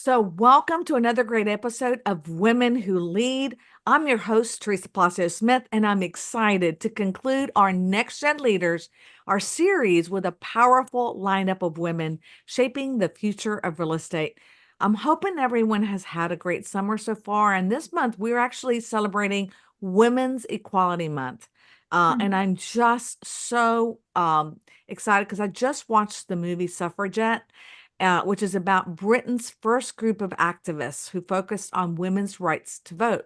So, welcome to another great episode of Women Who Lead. I'm your host, Teresa Palacios Smith, and I'm excited to conclude our NextGen Leaders, our series with a powerful lineup of women shaping the future of real estate. I'm hoping everyone has had a great summer so far. And this month, we're actually celebrating Women's Equality Month. And I'm just so excited because I just watched the movie Suffragette, which is about Britain's first group of activists who focused on women's rights to vote.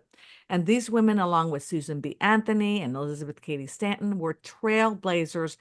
And these women, along with Susan B. Anthony and Elizabeth Cady Stanton, were trailblazers.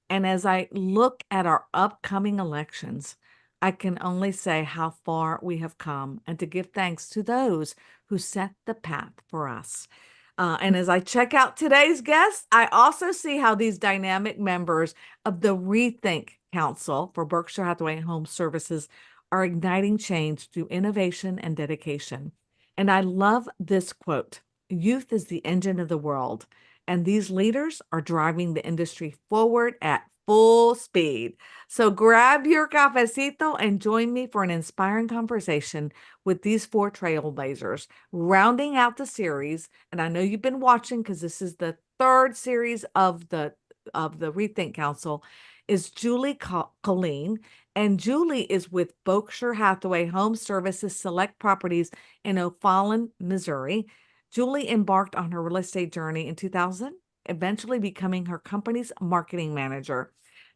And as I look at our upcoming elections, I can only say how far we have come and to give thanks to those who set the path for us. And as I check out today's guests, I also see how these dynamic members of the ReThink Council for Berkshire Hathaway HomeServices are igniting change through innovation and dedication. And I love this quote: "Youth is the engine of the world, and these leaders are driving the industry forward at full speed." So grab your cafecito and join me for an inspiring conversation with these four trailblazers, rounding out the series. And I know you've been watching because this is the third series of the ReThink Council, is Julie Colleen. And Julie is with Berkshire Hathaway HomeServices Select Properties in O'Fallon, Missouri. Julie embarked on her real estate journey in 2000, eventually becoming her company's marketing manager.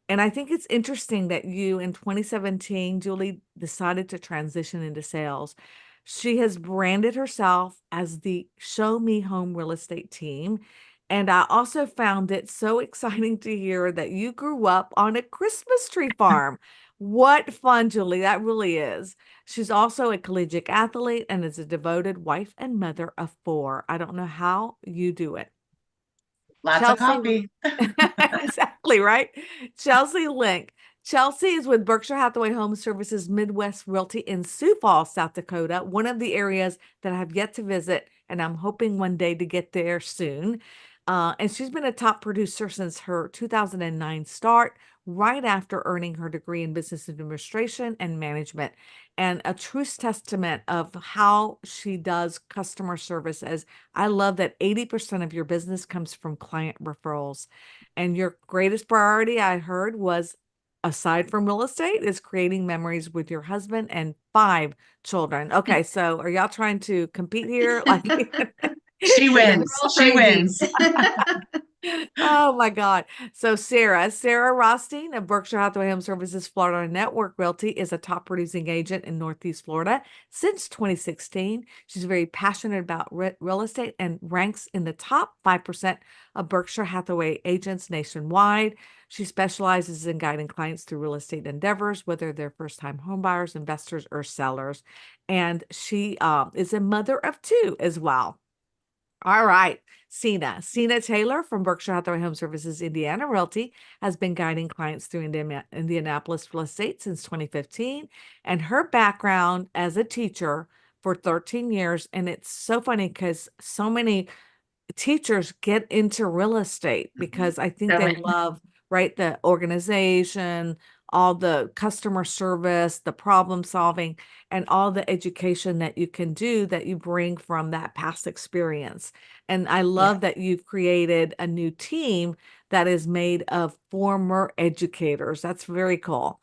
And I think it's interesting that you, in 2017, Julie decided to transition into sales. She has branded herself as the Show Me Home Real Estate Team. And I also found it so exciting to hear that you grew up on a Christmas tree farm. What fun, Julie. That really is. She's also a collegiate athlete and is a devoted wife and mother of four. I don't know how you do it. Lots of Chelsea, coffee. exactly, right? Chelsea Link. Chelsea is with Berkshire Hathaway Home Services Midwest Realty in Sioux Falls, South Dakota, one of the areas that I have yet to visit, and I'm hoping one day to get there soon. And she's been a top producer since her 2009 start, right after earning her degree in business administration and management, and a true testament of how she does customer service. As I love that 80% of your business comes from client referrals. And your greatest priority, I heard, was, aside from real estate, is creating memories with your husband and 5 children. Okay, so are y'all trying to compete here? Like, She We're wins. all She crazy. wins. oh my God. So Sarah Rothstein of Berkshire Hathaway Home Services Florida Network Realty is a top producing agent in Northeast Florida since 2016. She's very passionate about real estate and ranks in the top 5% of Berkshire Hathaway agents nationwide. She specializes in guiding clients through real estate endeavors, whether they're first-time homebuyers, investors, or sellers. And she is a mother of 2 as well. All right. Cena Taylor from Berkshire Hathaway Home Services Indiana Realty has been guiding clients through Indianapolis real estate since 2015, and her background as a teacher for 13 years. And it's so funny because so many teachers get into real estate because I think So they many. love, right, the organization, all the customer service, the problem solving, and all the education that you can do that you bring from that past experience. And I Yeah. love that you've created a new team that is made of former educators. That's very cool.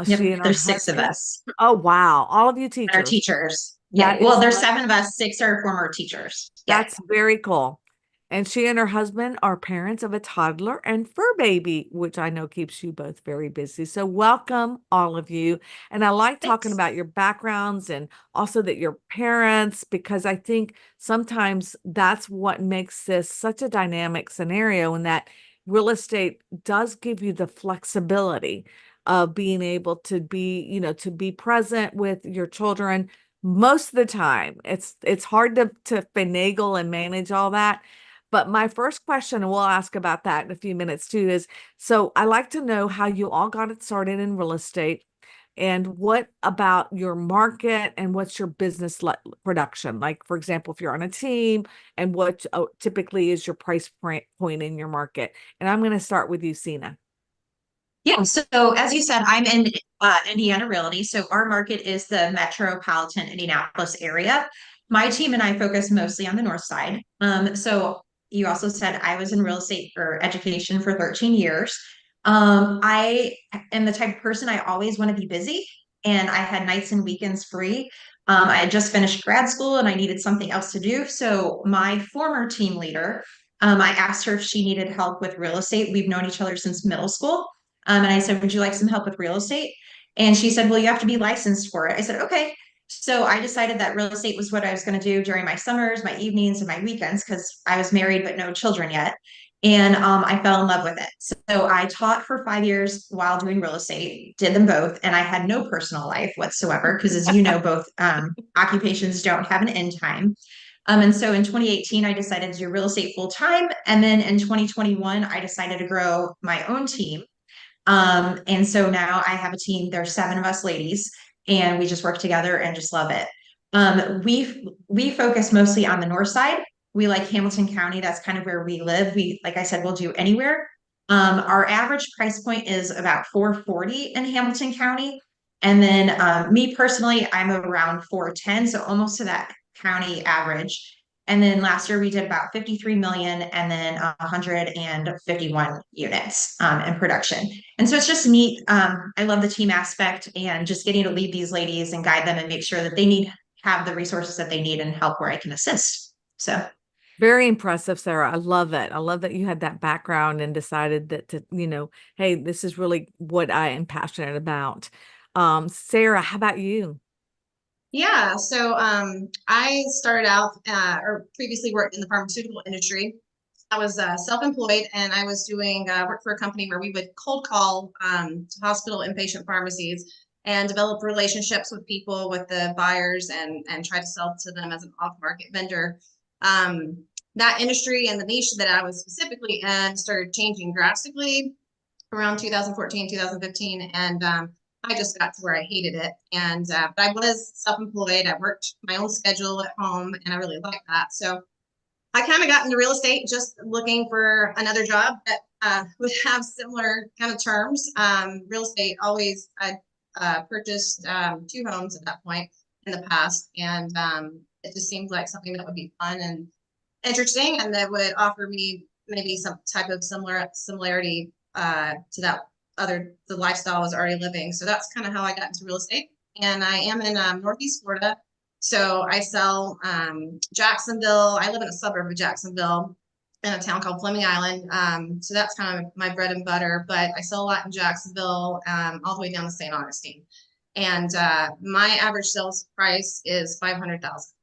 She Yep. and her There's 6 of husband. us Oh, wow. All of you that are teachers. teachers. Yeah. That Well, is there's 7 of us. 6 are former teachers. Yeah. that's very cool. And she and her husband are parents of a toddler and fur baby, which I know keeps you both very busy. So welcome, all of you. And I like talking Thanks. about your backgrounds and also that you're parents, because I think sometimes that's what makes this such a dynamic scenario, and that real estate does give you the flexibility of being able to be, to be present with your children most of the time. It's hard to finagle and manage all that. But my first question, and we'll ask about that in a few minutes too, is, so I like to know how you all got it started in real estate, and what about your market, and what's your business production? Like, for example, if you're on a team, and what typically is your price point in your market? And I'm going to start with you, Sina. Yeah, so as you said, I'm in Indiana Realty. So our market is the metropolitan Indianapolis area. My team and I focus mostly on the north side. So you also said I was in real estate or education for 13 years. I am the type of person I always want to be busy, and I had nights and weekends free. I had just finished grad school and I needed something else to do. So my former team leader, I asked her if she needed help with real estate. We've known each other since middle school. And I said, would you like some help with real estate? And she said, well, you have to be licensed for it. I said, okay. So I decided that real estate was what I was going to do during my summers, my evenings, and my weekends because I was married but no children yet. And I fell in love with it. So I taught for 5 years while doing real estate, did them both, and I had no personal life whatsoever because, as you know, both occupations don't have an end time. And so in 2018, I decided to do real estate full time. And then in 2021, I decided to grow my own team, and so now I have a team. There's 7 of us ladies, and we just work together and just love it. We focus mostly on the north side. We like Hamilton County. That's kind of where we live. We, like I said, we'll do anywhere. Our average price point is about 440 in Hamilton County. And then me personally, I'm around 410, so almost to that county average. And then last year we did about 53 million and then 151 units in production. And so it's just neat. I love the team aspect and just getting to lead these ladies and guide them and make sure that they have the resources that they need and help where I can assist. So Very impressive, Sarah. I love it. I love that you had that background and decided that hey, this is really what I am passionate about. Sarah, how about you? Yeah, so I started out or previously worked in the pharmaceutical industry. I was self-employed and I was doing work for a company where we would cold call to hospital inpatient pharmacies and develop relationships with people, with the buyers, and try to sell to them as an off-market vendor. That industry and the niche that I was specifically in started changing drastically around 2014, 2015, and I just got to where I hated it. And but I was self-employed. I worked my own schedule at home, and I really liked that. So I kind of got into real estate just looking for another job that would have similar kind of terms. Real estate always, I purchased 2 homes at that point in the past, and it just seemed like something that would be fun and interesting, and that would offer me maybe some type of similarity to that the lifestyle I was already living. So that's kind of how I got into real estate. And I am in Northeast Florida. So I sell Jacksonville. I live in a suburb of Jacksonville in a town called Fleming Island. So that's kind of my bread and butter, but I sell a lot in Jacksonville, all the way down to St. Augustine. And my average sales price is 500,000.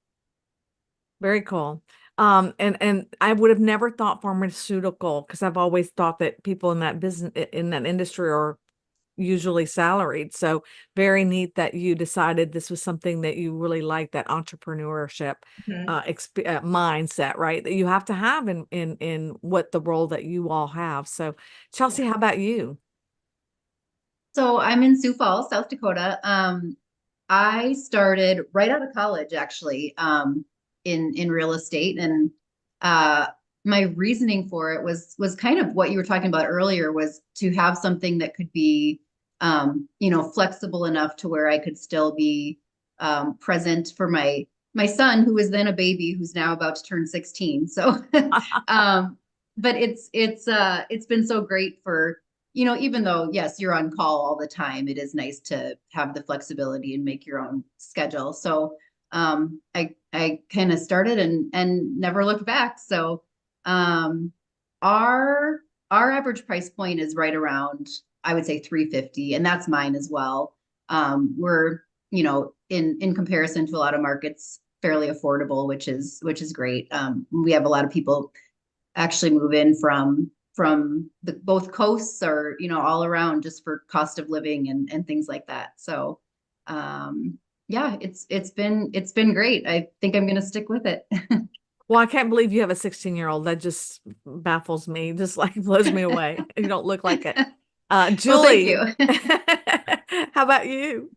Very cool. And I would have never thought pharmaceutical because I've always thought that people in that business in that industry are usually salaried. So very neat that you decided this was something that you really like, that entrepreneurship mindset, right? That you have to have in what the role that you all have. So Chelsea, how about you? So I'm in Sioux Falls, South Dakota. I started right out of college, actually, in real estate, and my reasoning for it was kind of what you were talking about earlier, was to have something that could be, flexible enough to where I could still be present for my son, who was then a baby, who's now about to turn 16. So, but it's been so great for, even though, yes, you're on call all the time, it is nice to have the flexibility and make your own schedule. So I kind of started and never looked back. So our average price point is right around, I would say, 350, and that's mine as well. We're, in comparison to a lot of markets, fairly affordable, which is great. We have a lot of people actually move in from both coasts, or all around, just for cost of living and things like that. So yeah, it's been great. I think I'm gonna stick with it. Well, I can't believe you have a 16-year-old. That just baffles me, just like blows me away. You don't look like it. Julie, well, thank you. how about you?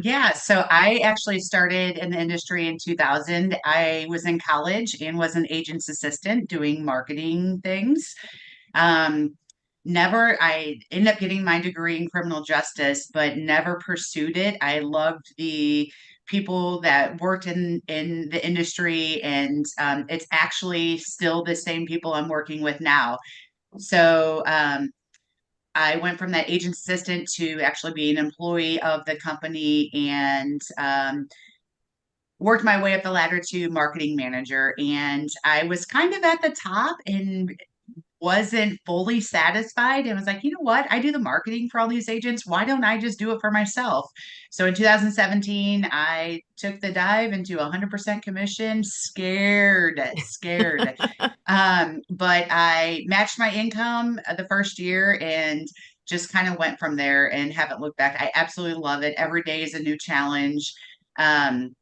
Yeah, so I actually started in the industry in 2000. I was in college and was an agent's assistant doing marketing things. Um, I ended up getting my degree in criminal justice, but never pursued it. I loved the people that worked in the industry, and it's actually still the same people I'm working with now. So I went from that agent assistant to actually being an employee of the company, and worked my way up the ladder to marketing manager. And I was kind of at the top and wasn't fully satisfied, and was like, you know what? I do the marketing for all these agents. Why don't I just do it for myself? So in 2017, I took the dive into 100% commission, scared. But I matched my income the first year and just kind of went from there and haven't looked back. I absolutely love it. Every day is a new challenge. Um,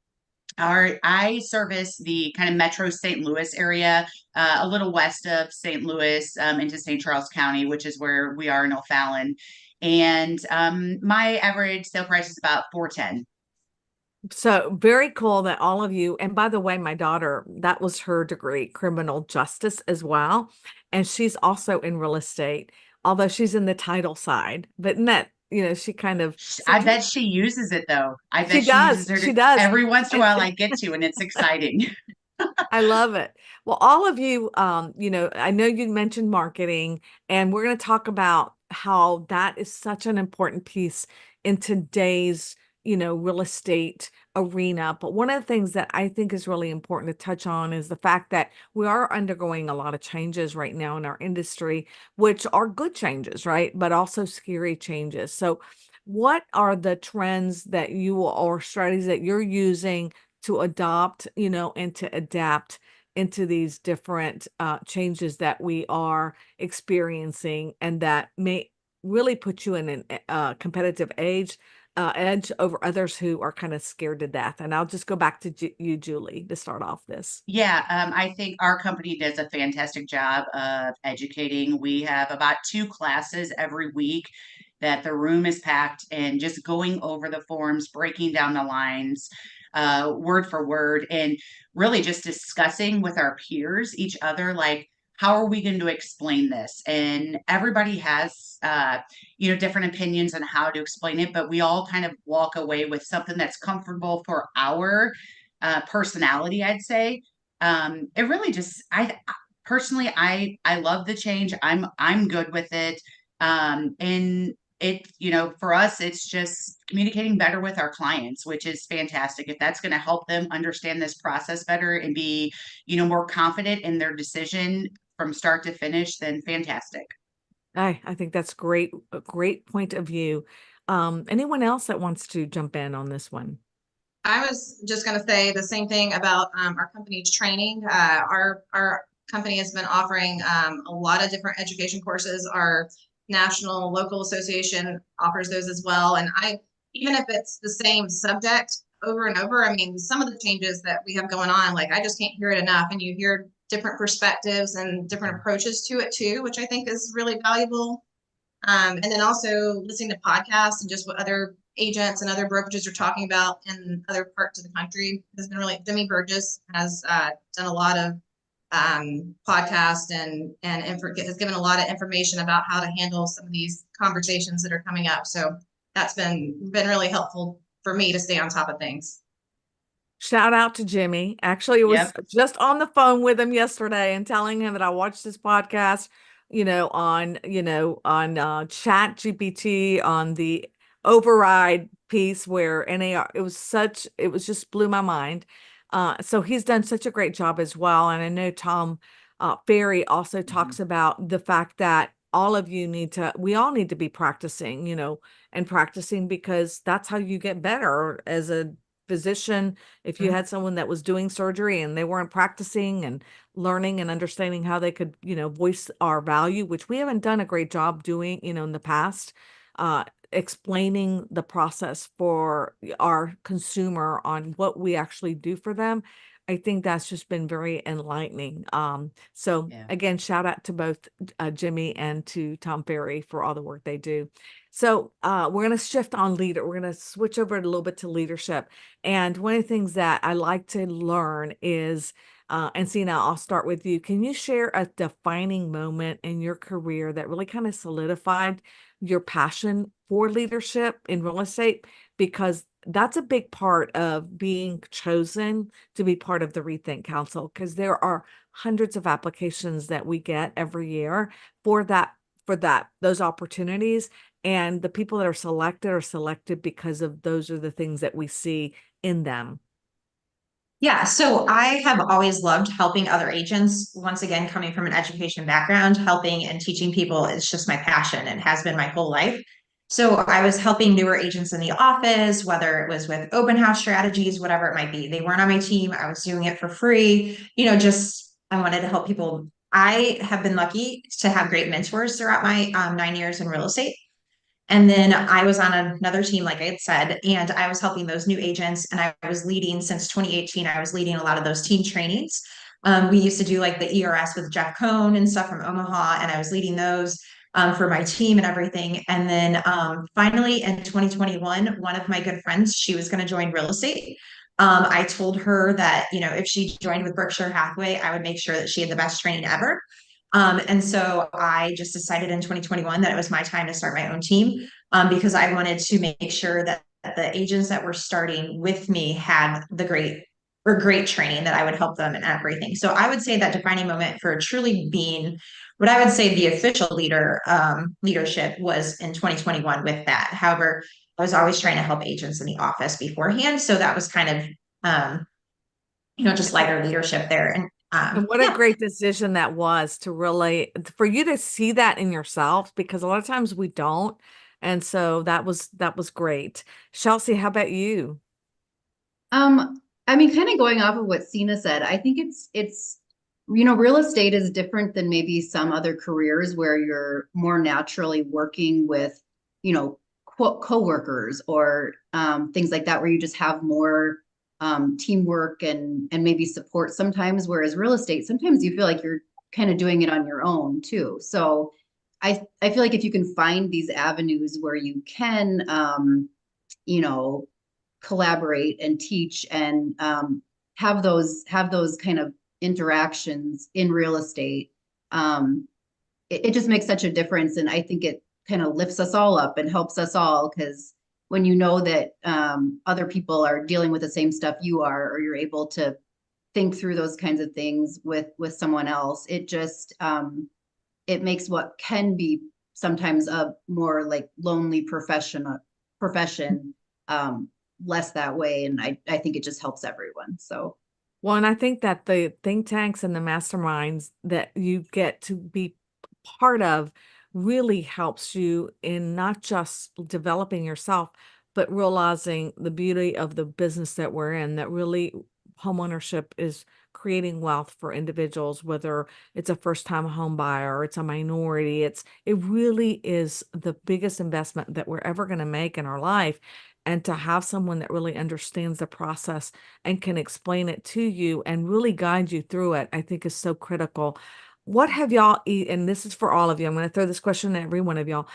I service the kind of metro St. Louis area, a little west of St. Louis, into St. Charles County, which is where we are in O'Fallon. And my average sale price is about 410. So very cool that all of you, and by the way, my daughter, that was her degree, criminal justice as well. And she's also in real estate, although she's in the title side, but net, she kind of, I bet she uses it though. I she bet she does, uses her she does. every once in a while. I get to, and it's exciting. I love it. Well, all of you, I know you mentioned marketing, and we're going to talk about how that is such an important piece in today's, real estate arena. But one of the things that I think is really important to touch on is the fact that we are undergoing a lot of changes right now in our industry, which are good changes, right? But also scary changes. So what are the trends that you or strategies that you're using to adopt, and to adapt into these different changes that we are experiencing, and that may really put you in a competitive edge over others who are kind of scared to death? And I'll just go back to you, Julie, to start off this. Yeah, I think our company does a fantastic job of educating. We have about 2 classes every week that the room is packed, and just going over the forms, breaking down the lines, word for word, and really just discussing with our peers, each other, like, how are we going to explain this? And everybody has, different opinions on how to explain it, but we all kind of walk away with something that's comfortable for our personality, I'd say. It really just, personally, I love the change. I'm good with it. And it, for us, it's just communicating better with our clients, which is fantastic. If that's going to help them understand this process better and be, more confident in their decision from start to finish, then fantastic. I think that's great, a great point of view. Anyone else that wants to jump in on this one? I was just going to say the same thing about our company's training. Our company has been offering a lot of different education courses. Our national local association offers those as well. And even if it's the same subject over and over, I mean, some of the changes that we have going on, like I just can't hear it enough. And you hear different perspectives and different approaches to it too, which I think is really valuable. And then also listening to podcasts and just what other agents and other brokerages are talking about in other parts of the country has been really. Demi Burgess has done a lot of podcast and has given a lot of information about how to handle some of these conversations that are coming up. So that's been really helpful for me to stay on top of things. Shout out to Jimmy. Actually, it was Yep. just on the phone with him yesterday and telling him that I watched this podcast, on Chat GPT, on the override piece where NAR, it was just blew my mind. So he's done such a great job as well. And I know Tom Ferry also talks about the fact that we all need to be practicing, and practicing, because that's how you get better as a physician. If you had someone that was doing surgery and they weren't practicing and learning and understanding how they could, voice our value, which we haven't done a great job doing, in the past, explaining the process for our consumer on what we actually do for them, I think that's just been very enlightening. So Yeah. again, shout out to both Jimmy and to Tom Ferry for all the work they do. So we're going to shift on leader. We're going to switch over a little bit to leadership. And one of the things that I like to learn is, and Sina, I'll start with you. Can you share a defining moment in your career that really kind of solidified your passion for leadership in real estate? Because that's a big part of being chosen to be part of the ReThink Council, because there are hundreds of applications that we get every year for those opportunities. And the people that are selected because of those are the things that we see in them. Yeah, so I have always loved helping other agents. Once again, coming from an education background, helping and teaching people is just my passion. It has been my whole life. So I was helping newer agents in the office, whether it was with open house strategies, whatever it might be. They weren't on my team. I was doing it for free. Just I wanted to help people. I have been lucky to have great mentors throughout my 9 years in real estate. And then I was on another team, like I had said, and I was helping those new agents. And I was leading since 2018. I was leading a lot of those team trainings. We used to do like the ERS with Jeff Cohn and stuff from Omaha, and I was leading those for my team and everything. And then finally in 2021, one of my good friends, she was going to join real estate. I told her that, if she joined with Berkshire Hathaway, I would make sure that she had the best training ever. And so I just decided in 2021 that it was my time to start my own team, because I wanted to make sure that the agents that were starting with me had the great training, that I would help them and everything. So I would say that defining moment for truly being what I would say the official leadership was in 2021 with that. However, I was always trying to help agents in the office beforehand. So that was kind of, just lighter leadership there. And what a great decision that was to really, for you to see that in yourself, because a lot of times we don't. And so that was great. Chelsea, how about you? I mean, kind of going off of what Sina said, I think it's real estate is different than maybe some other careers where you're more naturally working with, coworkers or things like that, where you just have more teamwork and maybe support sometimes. Whereas real estate, sometimes you feel like you're kind of doing it on your own too. So I feel like if you can find these avenues where you can, collaborate and teach and have those kind of interactions in real estate, it just makes such a difference. And I think it kind of lifts us all up and helps us all, because when you know that other people are dealing with the same stuff you are, or you're able to think through those kinds of things with someone else, it just it makes what can be sometimes a more like lonely profession less that way. And I think it just helps everyone. So Well, and I think that the think tanks and the masterminds that you get to be part of really helps you in not just developing yourself, but realizing the beauty of the business that we're in, that really homeownership is creating wealth for individuals, whether it's a first-time home buyer or it's a minority. It really is the biggest investment that we're ever going to make in our life. And to have someone that really understands the process and can explain it to you and really guide you through it, I think is so critical. What have y'all and this is for all of you, I'm going to throw this question to every one of y'all.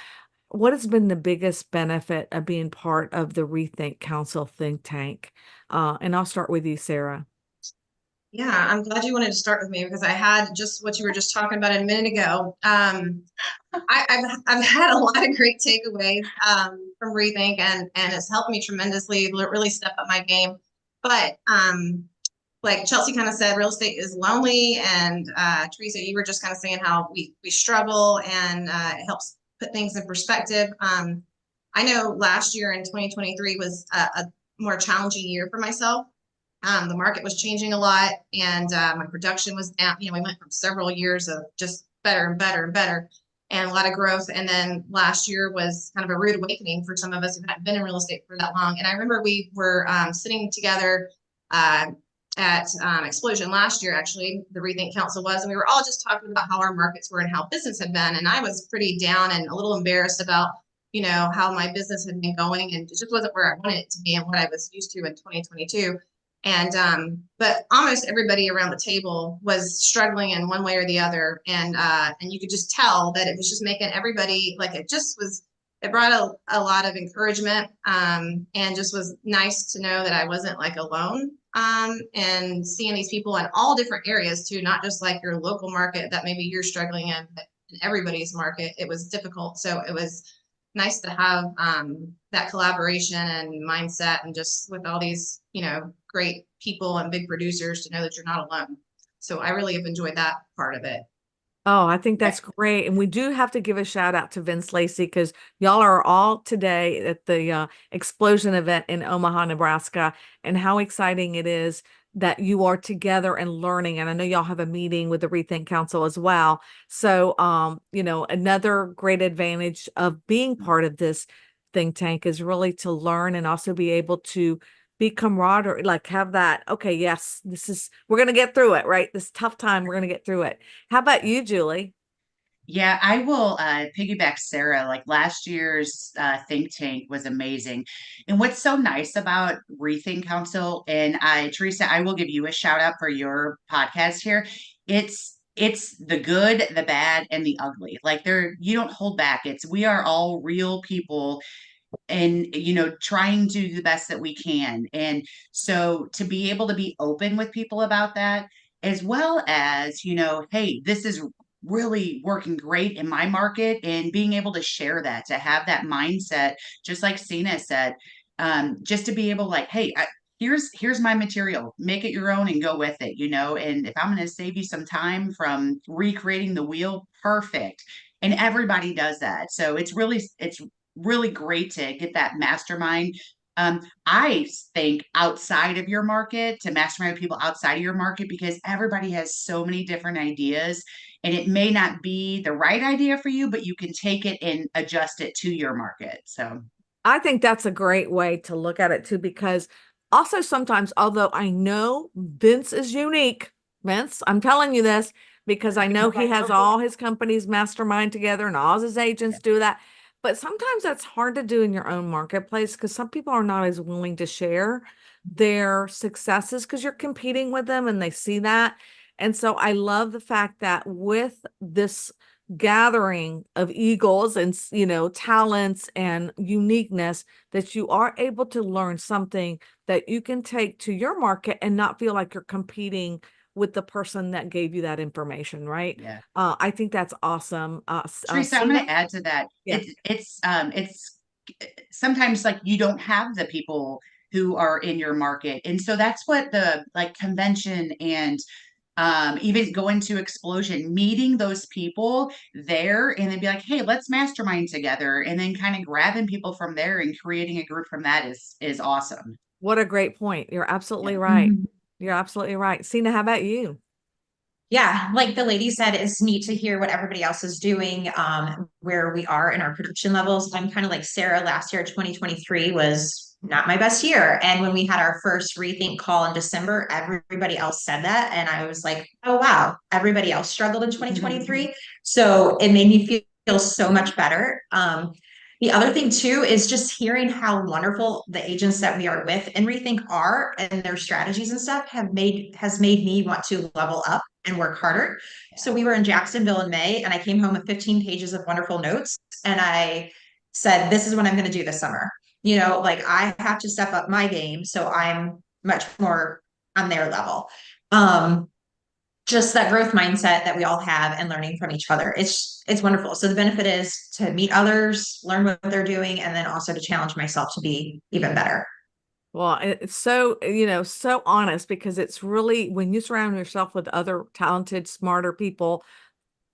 What has been the biggest benefit of being part of the ReThink Council think tank? And I'll start with you, Sarah. Yeah, I'm glad you wanted to start with me, because I had just what you were just talking about a minute ago. I've had a lot of great takeaways from ReThink, and it's helped me tremendously, really step up my game. But like Chelsea kind of said, real estate is lonely, and Teresa, you were just kind of saying how we struggle, and it helps put things in perspective. I know last year in 2023 was a more challenging year for myself. The market was changing a lot, and my production was down. We went from several years of just better and better and better, and a lot of growth. And then last year was kind of a rude awakening for some of us who hadn't been in real estate for that long. And I remember we were sitting together at Explosion last year, actually, the ReThink Council was, and we were all just talking about how our markets were and how business had been. And I was pretty down and a little embarrassed about, how my business had been going, and it just wasn't where I wanted it to be and what I was used to in 2022. But almost everybody around the table was struggling in one way or the other. And you could just tell that it was just making everybody, like, it brought a lot of encouragement, and just was nice to know that I wasn't like alone. And seeing these people in all different areas too, not just like your local market that maybe you're struggling in, but in everybody's market, it was difficult. So it was nice to have that collaboration and mindset, and just with all these, great people and big producers, to know that you're not alone. So I really have enjoyed that part of it. Oh, I think that's great. And we do have to give a shout out to Vince Lacey, because y'all are all today at the Explosion event in Omaha, Nebraska, and how exciting it is that you are together and learning. And I know y'all have a meeting with the ReThink Council as well. So, another great advantage of being part of this think tank is really to learn and also be able to be camaraderie, like have that, okay, yes, we're going to get through it, right? This tough time, we're going to get through it. How about you, Julie? Yeah, I will piggyback Sarah. Like last year's think tank was amazing. And what's so nice about Rethink Council, and Teresa, I will give you a shout out for your podcast here. It's the good, the bad, and the ugly. Like you don't hold back. We are all real people, and trying to do the best that we can. And so to be able to be open with people about that, as well as hey, this is really working great in my market, and being able to share that, to have that mindset, just like Sina said, just to be able, like, hey, here's my material, make it your own and go with it, and if I'm going to save you some time from recreating the wheel, perfect. And everybody does that, so it's really great to get that mastermind. I think outside of your market, to mastermind people outside of your market, because everybody has so many different ideas, and it may not be the right idea for you, but you can take it and adjust it to your market. So I think that's a great way to look at it too, because also sometimes, although I know Vince is unique, Vince, I'm telling you this because I know he has all his companies mastermind together and all his agents do that. But sometimes that's hard to do in your own marketplace, because some people are not as willing to share their successes because you're competing with them and they see that. And so I love the fact that with this gathering of eagles and talents and uniqueness, that you are able to learn something that you can take to your market and not feel like you're competing with the person that gave you that information, right? yeah. I think that's awesome. Teresa, I'm going to add to that. Yeah. It's sometimes, like, you don't have the people who are in your market, and so that's what the, like, convention and even going to Explosion, meeting those people there, and then be like, hey, let's mastermind together, and then kind of grabbing people from there and creating a group from that is awesome. What a great point. You're absolutely Yeah. right. Mhm. You're absolutely right. Sina, how about you? Yeah, like the lady said, it's neat to hear what everybody else is doing, where we are in our production levels. I'm kind of like Sarah. Last year, 2023 was not my best year. And when we had our first rethink call in December, everybody else said that. And I was like, oh, wow, everybody else struggled in 2023. So it made me feel so much better. The other thing too is just hearing how wonderful the agents that we are with and Rethink are, and their strategies and stuff has made me want to level up and work harder. So we were in Jacksonville in May, and I came home with 15 pages of wonderful notes, and I said, this is what I'm going to do this summer. Like, I have to step up my game, so I'm much more on their level. Just that growth mindset that we all have and learning from each other. It's wonderful. So the benefit is to meet others, learn what they're doing, and then also to challenge myself to be even better. Well, it's so, so honest, because it's really, when you surround yourself with other talented, smarter people,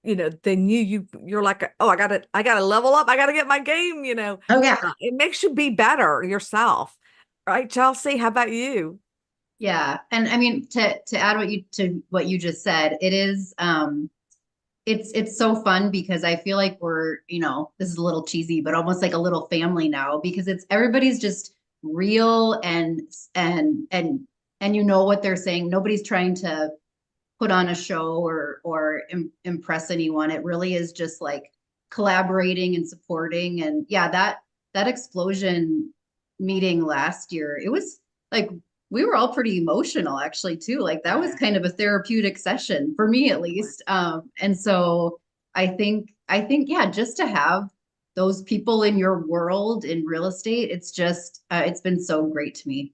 then you're like, oh, I gotta level up. I gotta get my game, Oh yeah. It makes you be better yourself. Right, Chelsea? How about you? Yeah. And I mean, to add what you just said, it is, it's so fun, because I feel like we're, this is a little cheesy, but almost like a little family now, because everybody's just real, and you know what they're saying. Nobody's trying to put on a show or impress anyone. It really is just like collaborating and supporting. And yeah, that Explosion meeting last year, it was like we were all pretty emotional actually too. Like that was Yeah. kind of a therapeutic session for me at least. And so yeah, just to have those people in your world in real estate, it's just it's been so great to me.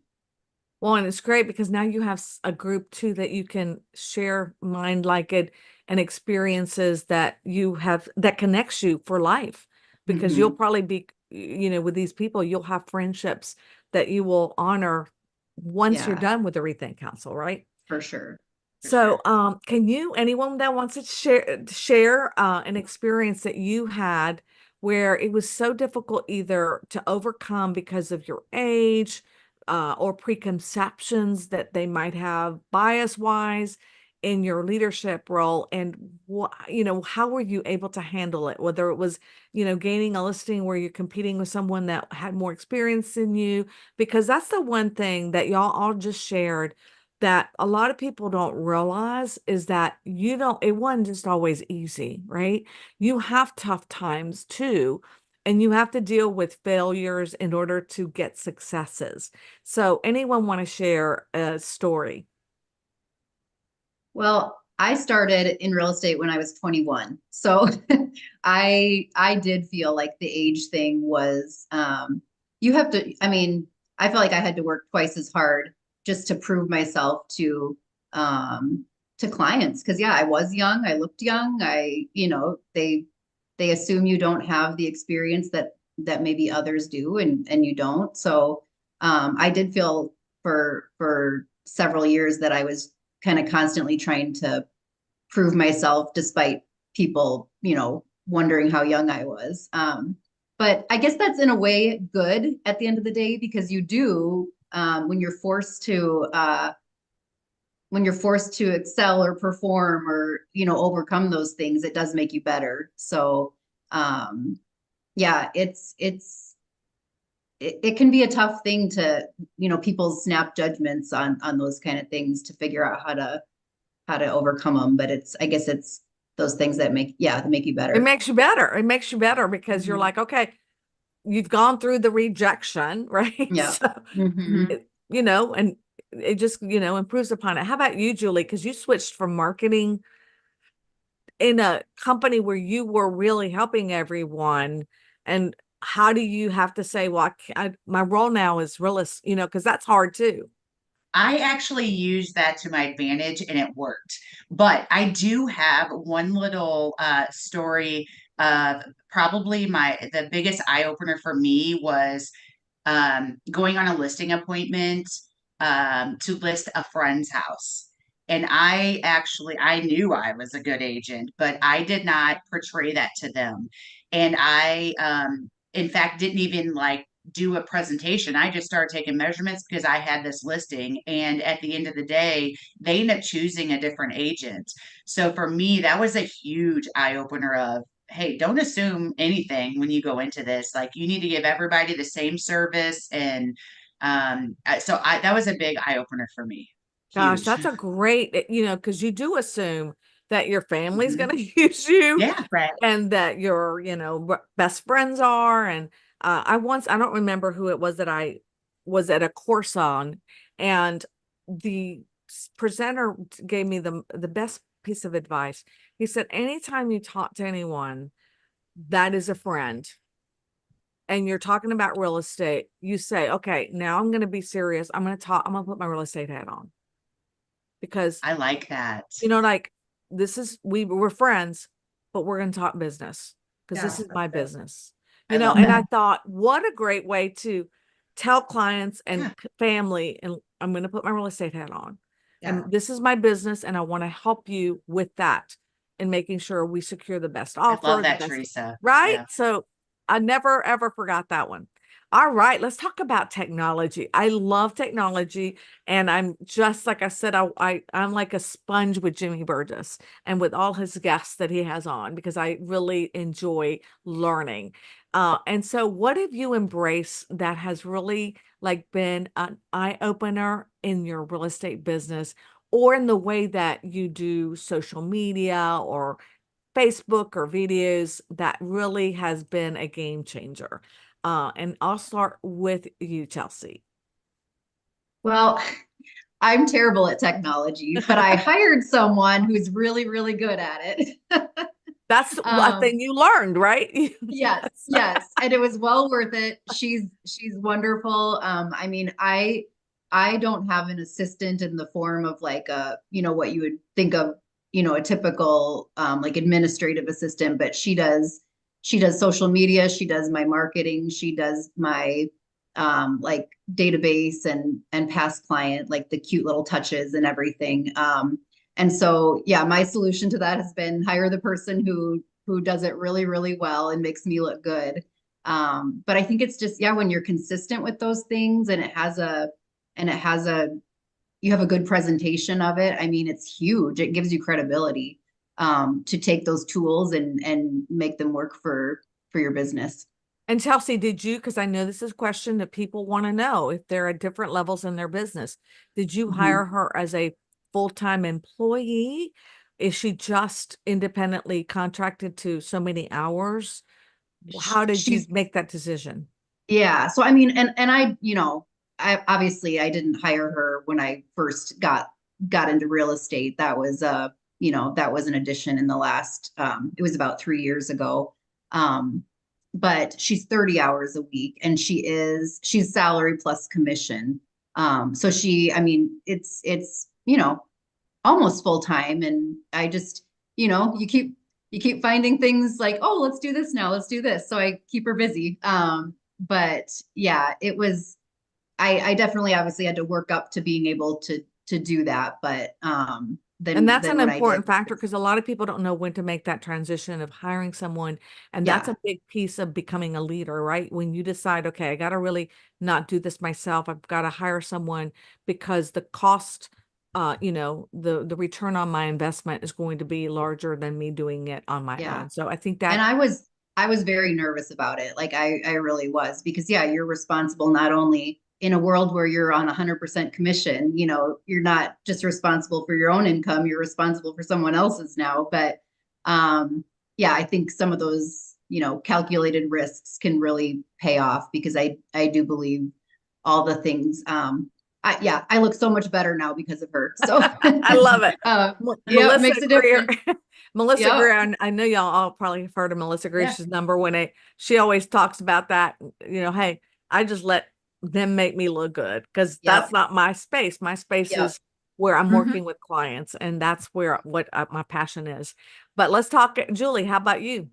Well, and it's great because now you have a group too that you can share mind like it and experiences that you have that connects you for life. Because you'll Mhm. probably be, with these people, you'll have friendships that you will honor once you're Yeah, done with the Rethink Council, right? for sure. For So, sure. can anyone that wants to share an experience that you had where it was so difficult either to overcome because of your age, or preconceptions that they might have bias wise in your leadership role, and how were you able to handle it? Whether it was, gaining a listing where you're competing with someone that had more experience than you, because that's the one thing that y'all all just shared that a lot of people don't realize is that it wasn't just always easy, right? You have tough times too, and you have to deal with failures in order to get successes. So, anyone want to share a story? Well, I started in real estate when I was 21. So I did feel like the age thing was you have to, I mean, I felt like I had to work twice as hard just to prove myself to clients. Cause yeah, I was young, I looked young. They assume you don't have the experience that maybe others do and you don't. So I did feel for several years that I was kind of constantly trying to prove myself despite people, wondering how young I was. But I guess that's in a way good at the end of the day because you do when you're forced to excel or perform or overcome those things, it does make you better. So yeah, it can be a tough thing to people's snap judgments on those kind of things to figure out how to overcome them. But I guess it's those things that make you It better. makes you better. It makes you better because you're Mhm. like, okay, you've gone through the rejection, right? Yeah. So, Mhm. and it just, improves upon it. How about you, Julie? Because you switched from marketing in a company where you were really helping everyone. And how do you have to say, well, my role now is realist, because that's hard too. I actually used that to my advantage and it worked. But I do have one little story of probably the biggest eye opener for me was going on a listing appointment to list a friend's house. And I knew I was a good agent, but I did not portray that to them. And in fact, didn't even like do a presentation. I just started taking measurements because I had this listing. And at the end of the day, they ended up choosing a different agent. So for me, that was a huge eye opener of, hey, don't assume anything when you go into this. Like you need to give everybody the same service. And that was a big eye opener for me. Gosh, Huge. that's a great, because you do assume that your family's Mhm. going to use you Yeah. Right. and that your, best friends are. And I don't remember who it was that I was at a course on, and the presenter gave me the best piece of advice. He said, anytime you talk to anyone that is a friend and you're talking about real estate, you say, okay, now I'm going to be serious. I'm going to put my real estate hat on because I like that. like we're friends, but we're going to talk business because Yeah, this is that's my good. business, I love and that. I thought, what a great way to tell clients and Yeah. family, and I'm going to put my real estate hat on Yeah. and this is my business. And I want to help you with that and making sure we secure the best I love offer, the that, best, Teresa. right? Yeah. So I never, ever forgot that one. All right, let's talk about technology. I love technology. And I'm just like I said, I'm like a sponge with Jimmy Burgess and with all his guests that he has on because I really enjoy learning. And so, what have you embraced that has really like been an eye opener in your real estate business, or in the way that you do social media or Facebook or videos that really has been a game changer? And I'll start with you, Chelsea. Well, I'm terrible at technology, but I hired someone who's really, really good at it. That's a thing you learned, right? Yes, yes, and it was well worth it. She's wonderful. I mean, I don't have an assistant in the form of like a, what you would think of, a typical like administrative assistant, but she does social media, she does my marketing, she does my like database and past client, like the cute little touches and everything. And so yeah, my solution to that has been hire the person who does it really, really well and makes me look good. But I think it's just, yeah, when you're consistent with those things and you have a good presentation of it. I mean, it's huge. It gives you credibility, to take those tools and make them work for your business. And Chelsea, did you, because I know this is a question that people want to know if they're at different levels in their business, did you Mhm. hire her as a full-time employee? Is she just independently contracted to so many hours? How did you She's make that decision? Yeah. So I mean, and I, I obviously I didn't hire her when I first got into real estate. That was that was an addition in the last it was about 3 years ago. Um, but she's 30 hours a week and she's salary plus commission. So I mean, it's almost full time. And I just, you keep finding things like, oh, let's do this now, let's do this. So I keep her busy. But yeah, I definitely obviously had to work up to being able to do that. But And then that's then an when I did, important factor because a lot of people don't know when to make that transition of hiring someone. And that's yeah, a big piece of becoming a leader, right? When you decide, okay, I got to really not do this myself. I've got to hire someone because the cost, the return on my investment is going to be larger than me doing it on my yeah. own. So I think And that I was very nervous about it. Like I really was, because yeah, you're responsible not only in a world where you're on 100% commission, you're not just responsible for your own income, you're responsible for someone else's now. But yeah, I think some of those, calculated risks can really pay off, because I do believe all the things. I look so much better now because of her. So I love it. yeah, it Melissa makes a Greer, difference. Melissa Yeah. Greer, I know y'all all probably have heard of Melissa Greer. Yeah. She's number one. She always talks about that, hey, I just let them make me look good because that's Yep. not my space. My space Yep. is where I'm Mhm. working with clients, and that's where what my passion is. But let's talk, Julie, how about you?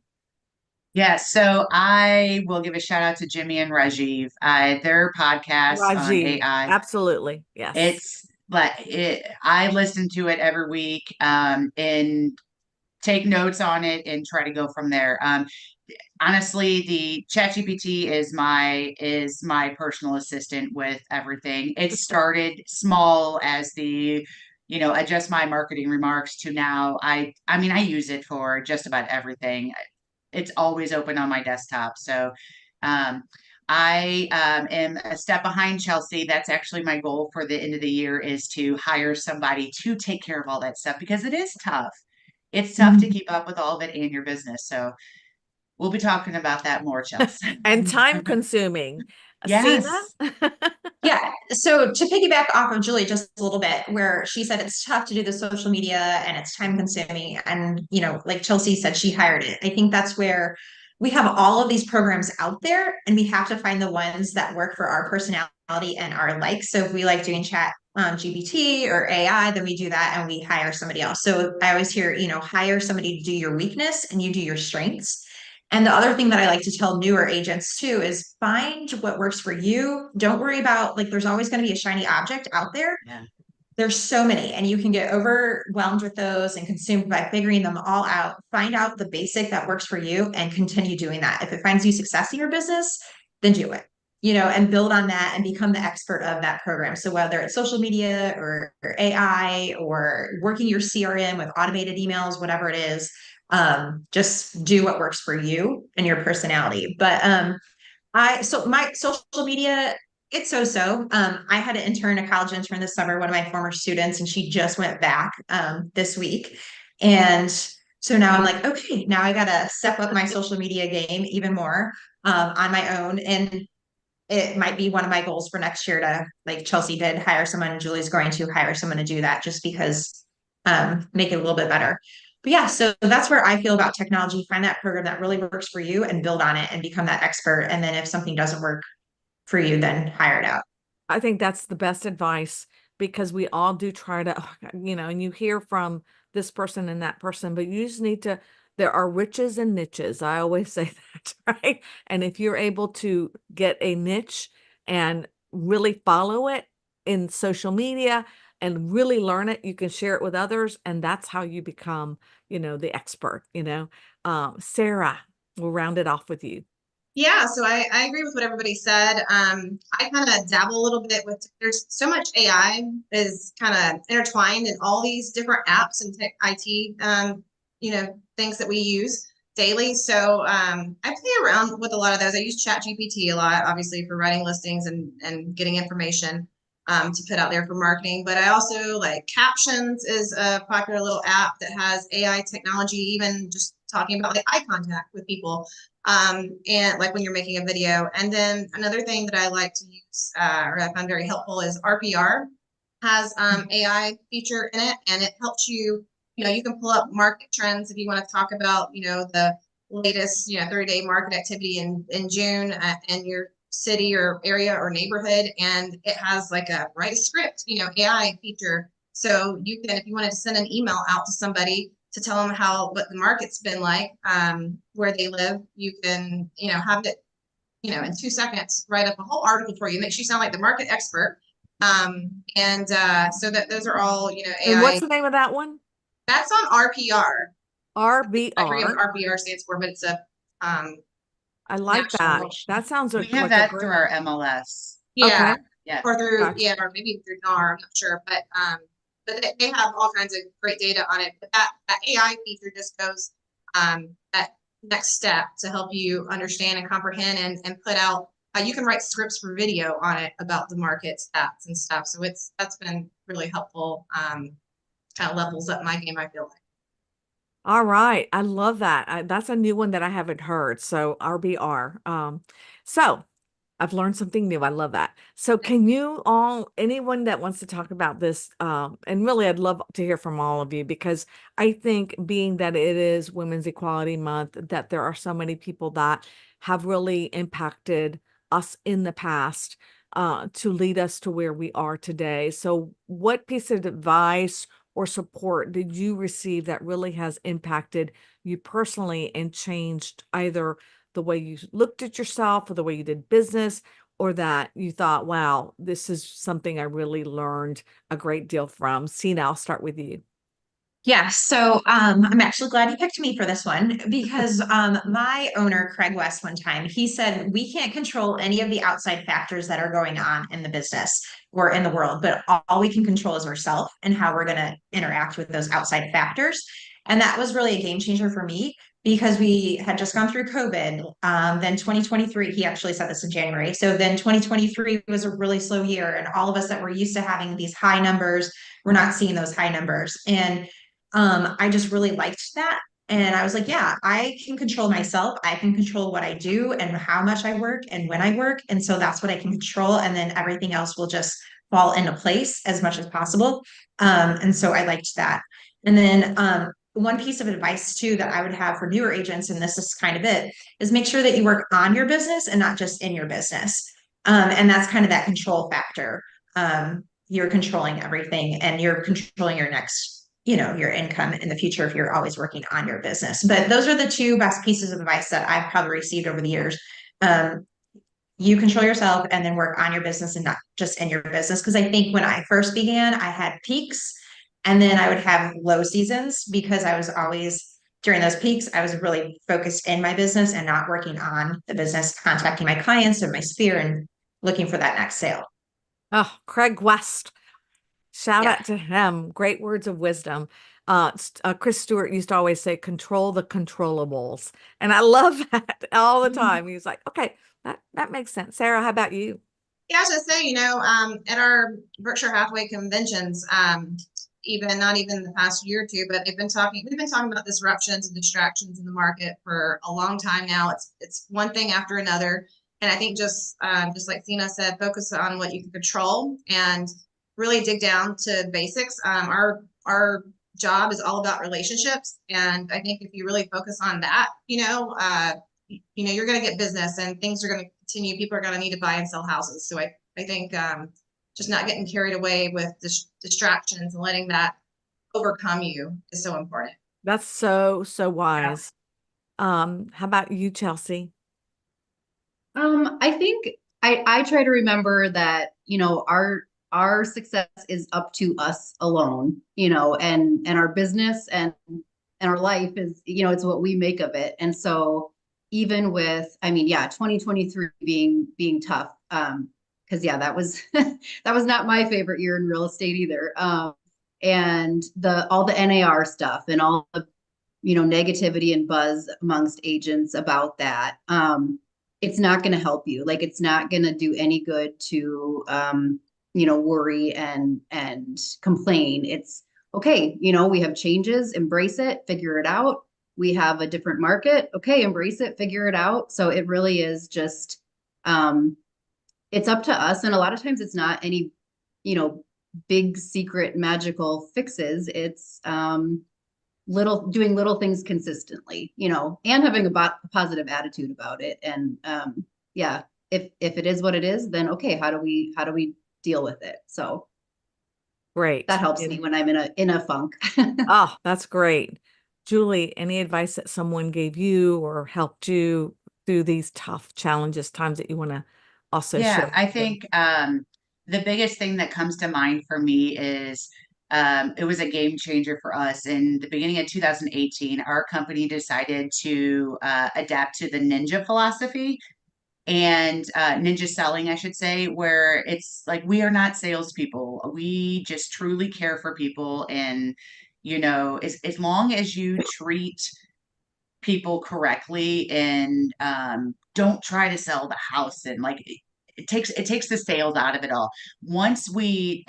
Yeah, so I will give a shout out to Jimmy and Rajiv. Their podcast on Rajiv, AI. absolutely. Yes. It's like I listen to it every week, and take notes on it and try to go from there. Honestly, the ChatGPT is my personal assistant with everything. It started small as adjust my marketing remarks to now I mean I use it for just about everything. It's always open on my desktop. So um, I am a step behind Chelsea. That's actually my goal for the end of the year, is to hire somebody to take care of all that stuff, because it is tough. It's tough to keep up with all of it and your business. So we'll be talking about that more, Chelsea. And time consuming. Sina? Yes. Yeah. So to piggyback off of Julie just a little bit, where she said it's tough to do the social media and it's time consuming. And, like Chelsea said, she hired it. I think that's where we have all of these programs out there and we have to find the ones that work for our personality and our likes. So if we like doing chat GPT or AI, then we do that and we hire somebody else. So I always hear, hire somebody to do your weakness and you do your strengths. And the other thing that I like to tell newer agents too is find what works for you. Don't worry about, like, there's always going to be a shiny object out there. Yeah. There's so many, and you can get overwhelmed with those and consumed by figuring them all out. Find out the basic that works for you and continue doing that. If it finds you success in your business, then do it, and build on that and become the expert of that program. So whether it's social media or AI or working your CRM with automated emails, whatever it is, just do what works for you and your personality. But so my social media, it's so. I had an intern, a college intern this summer, one of my former students, and she just went back this week. And so now I'm like, okay, now I gotta step up my social media game even more on my own. And it might be one of my goals for next year to, like Chelsea did, hire someone, and Julie's going to hire someone to do that, just because make it a little bit better. But yeah, so that's where I feel about technology. Find that program that really works for you and build on it and become that expert. And then if something doesn't work for you, then hire it out. I think that's the best advice, because we all do try to, and you hear from this person and that person, but you just need to, there are riches and niches. I always say that, right? And if you're able to get a niche and really follow it in social media and really learn it, you can share it with others. And that's how you become, the expert. Sarah, we'll round it off with you. Yeah, so I agree with what everybody said. I kind of dabble a little bit with, there's so much AI is kind of intertwined in all these different apps and tech IT, things that we use daily. So I play around with a lot of those. I use ChatGPT a lot, obviously, for writing listings and getting information to put out there for marketing. But I also like Captions is a popular little app that has AI technology, even just talking about like eye contact with people. And like when you're making a video. And then another thing that I like to use, or I find very helpful, is RPR has AI feature in it, and it helps you, you can pull up market trends if you want to talk about, the latest, 30-day market activity in June in your city or area or neighborhood. And it has like a write a script, AI feature. So you can, if you wanted to send an email out to somebody to tell them what the market's been like, where they live, you can, have it, in 2 seconds, write up a whole article for you, makes you sound like the market expert. So that those are all, AI. And what's the name of that one? That's on RPR. I forget what RBR. RPR stands for, but it's a, I like that. national. That sounds We like have a that great. through our MLS. Yeah. Okay. Yeah. Or through, Gotcha. or maybe through NAR, I'm not sure, but they have all kinds of great data on it. But that AI feature just goes that next step to help you understand and comprehend and put out. You can write scripts for video on it about the market stats and stuff. So that's been really helpful. Kind of levels up my game, I feel like. All right. I love that. That's a new one that I haven't heard. So RBR. So I've learned something new. I love that. So can you all, anyone that wants to talk about this, and really I'd love to hear from all of you, because I think, being that it is Women's Equality Month, that there are so many people that have really impacted us in the past to lead us to where we are today. So what piece of advice or support did you receive that really has impacted you personally and changed either the way you looked at yourself or the way you did business, or that you thought, wow, this is something I really learned a great deal from? Sina, I'll start with you. Yeah, so I'm actually glad you picked me for this one, because my owner, Craig West, one time, he said, we can't control any of the outside factors that are going on in the business or in the world, but all we can control is ourselves and how we're going to interact with those outside factors. And that was really a game changer for me, because we had just gone through COVID. Then 2023, he actually said this in January. So then 2023 was a really slow year, and all of us that were used to having these high numbers, we're not seeing those high numbers. And I just really liked that. And I was like, yeah, I can control myself. I can control what I do and how much I work and when I work. And so that's what I can control. And then everything else will just fall into place as much as possible. And so I liked that. And then one piece of advice too that I would have for newer agents, and this is kind of it, is make sure that you work on your business and not just in your business. And that's kind of that control factor. You're controlling everything, and you're controlling your next, your income in the future if you're always working on your business. But those are the two best pieces of advice that I've probably received over the years. You control yourself and then work on your business and not just in your business. Because I think when I first began, I had peaks and then I would have low seasons, because I was always, during those peaks, I was really focused in my business and not working on the business, contacting my clients or my sphere and looking for that next sale. Oh, Craig West. Shout Yeah. out to him. Great words of wisdom. Chris Stewart used to always say, control the controllables. And I love that all the time. He's like, okay, that makes sense. Sarah, how about you? Yeah, I was gonna say, at our Berkshire Hathaway conventions, not even the past year or two, but we've been talking about disruptions and distractions in the market for a long time now. It's one thing after another. And I think just like Sina said, focus on what you can control and really dig down to basics. Our job is all about relationships, and I think if you really focus on that, you're going to get business, and things are going to continue. People are going to need to buy and sell houses. So I think just not getting carried away with distractions and letting that overcome you is so important. That's so wise. How about you, Chelsea? I think I try to remember that, our success is up to us alone, and our business and our life is, it's what we make of it. And so even with, 2023 being tough, because that was that was not my favorite year in real estate either. And all the NAR stuff and all the, negativity and buzz amongst agents about that. It's not going to help you. Like, it's not going to do any good to, worry and complain. It's okay. We have changes, embrace it, figure it out. We have a different market. Okay. Embrace it, figure it out. So it really is just, it's up to us. And a lot of times it's not any, big secret magical fixes. It's, doing little things consistently, and having a positive attitude about it. And if it is what it is, then okay, how do we deal with it? So Great. that helps me when I'm in a funk. Oh, that's great. Julie, any advice that someone gave you or helped you through these tough challenges, times that you want to also share? I think the biggest thing that comes to mind for me is it was a game changer for us. In the beginning of 2018, our company decided to adapt to the ninja philosophy and ninja selling, I should say, where it's like we are not salespeople. We just truly care for people. And, as long as you treat people correctly and don't try to sell the house, and like it takes the sales out of it all. Once we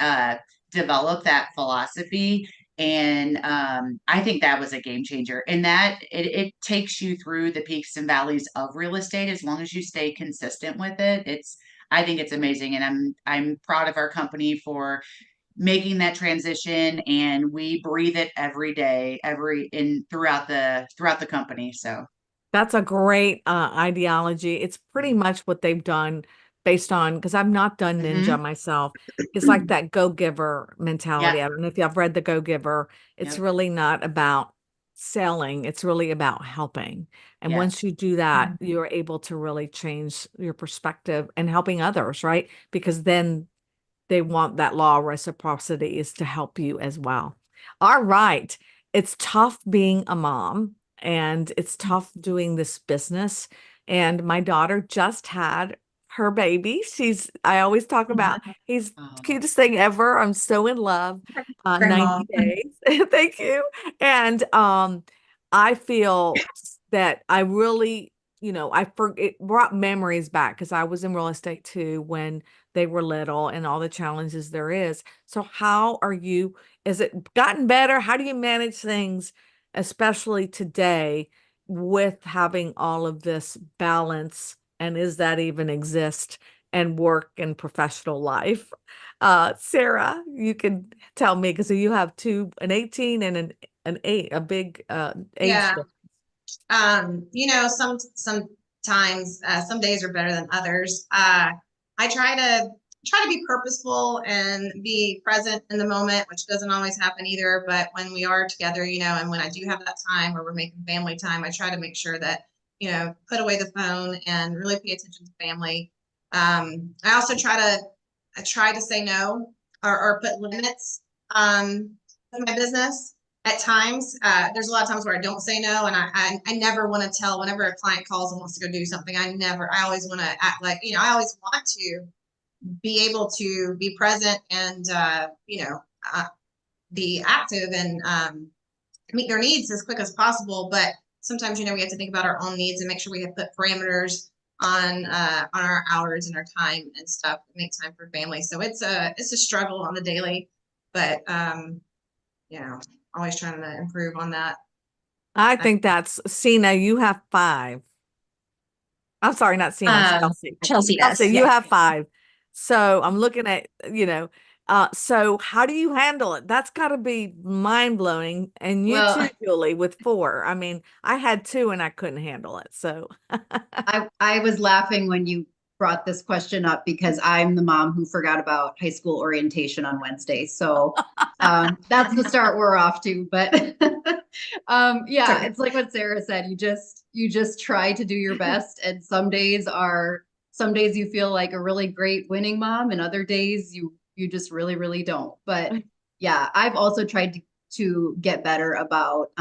develop that philosophy, and I think that was a game changer, and that it takes you through the peaks and valleys of real estate as long as you stay consistent with it. I think it's amazing, and I'm proud of our company for making that transition, and we breathe it every day, throughout the company. So That's a great ideology. It's pretty much what they've done based on, because I've not done ninja myself. It's like that go-giver mentality. Yeah. I don't know if y'all have read The Go-Giver. It's Yep. really not about selling. It's really about helping. And Yeah. once you do that, you're able to really change your perspective and helping others, right? Because then they want that law of reciprocity is to help you as well. All right. It's tough being a mom, and it's tough doing this business. And my daughter just had her baby. I always talk about, he's the cutest thing ever. I'm so in love. 90 days. Thank you. And I feel that I really, it brought memories back because I was in real estate too when they were little and all the challenges there is. So is it gotten better? How do you manage things, especially today with having all of this balance? And is that even exist and work and professional life? Sarah, you can tell me because you have an 18 and an 8, a big age difference. Sometimes some days are better than others. I try to be purposeful and be present in the moment, which doesn't always happen either. But when we are together, and when I do have that time where we're making family time, I try to make sure that, put away the phone and really pay attention to family. I also try to say no or put limits with my business. At times, there's a lot of times where I don't say no, and I never want to tell. Whenever a client calls and wants to go do something, I always want to act like, I always want to be able to be present and be active and meet their needs as quick as possible. But sometimes, we have to think about our own needs and make sure we have put parameters on our hours and our time and stuff to make time for family. So it's a struggle on the daily, but always trying to improve on that. I think that's Sina, you have 5. I'm sorry, not Cena, it's Chelsea. Chelsea does. Chelsea, you Yeah. have 5. So I'm looking at, so how do you handle it? That's got to be mind blowing. And you Well, too, Julie, with 4. I mean, I had 2 and I couldn't handle it. So I was laughing when you brought this question up because I'm the mom who forgot about high school orientation on Wednesday. So that's the start we're off to. But yeah, Okay. it's like what Sarah said. You just try to do your best, and some days you feel like a really great winning mom, and other days you just really really don't. But yeah, I've also tried to get better about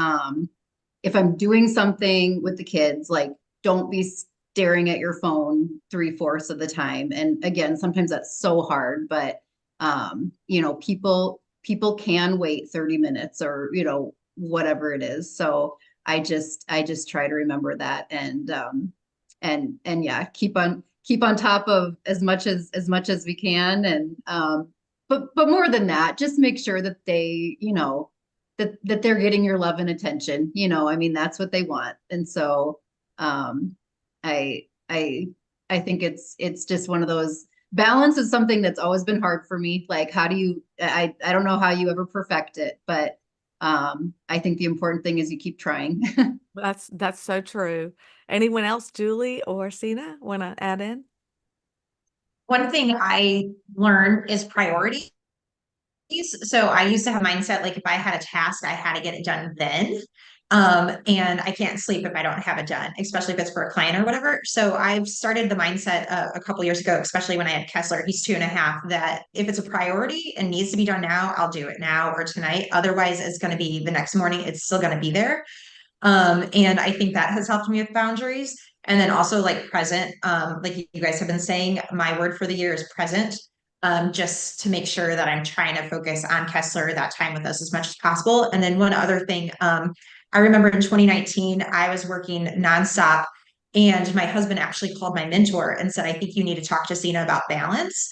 if I'm doing something with the kids, like don't be staring at your phone 3/4 of the time. And again, sometimes that's so hard, but people can wait 30 minutes or, whatever it is. So I just try to remember that and yeah, keep on top of as much as we can. And but more than that, just make sure that they, that they're getting your love and attention. I mean, that's what they want. And so I I I think it's just one of those. Balance is something that's always been hard for me. Like, how do you, I don't know how you ever perfect it, but I think the important thing is you keep trying. that's so true. Anyone else, Julie or Cena, want to add in? One thing I learned is priorities. So I used to have a mindset like if I had a task, I had to get it done then. And I can't sleep if I don't have it done, especially if it's for a client or whatever. So I've started the mindset a couple years ago, especially when I had Kessler, he's 2.5, that if it's a priority and needs to be done now, I'll do it now or tonight. Otherwise, it's going to be the next morning. It's still going to be there. And I think that has helped me with boundaries. And then also like present, like you guys have been saying, my word for the year is present. Just to make sure that I'm trying to focus on Kessler, that time with us as much as possible. And then one other thing, I remember in 2019, I was working nonstop and my husband actually called my mentor and said, I think you need to talk to Cena about balance.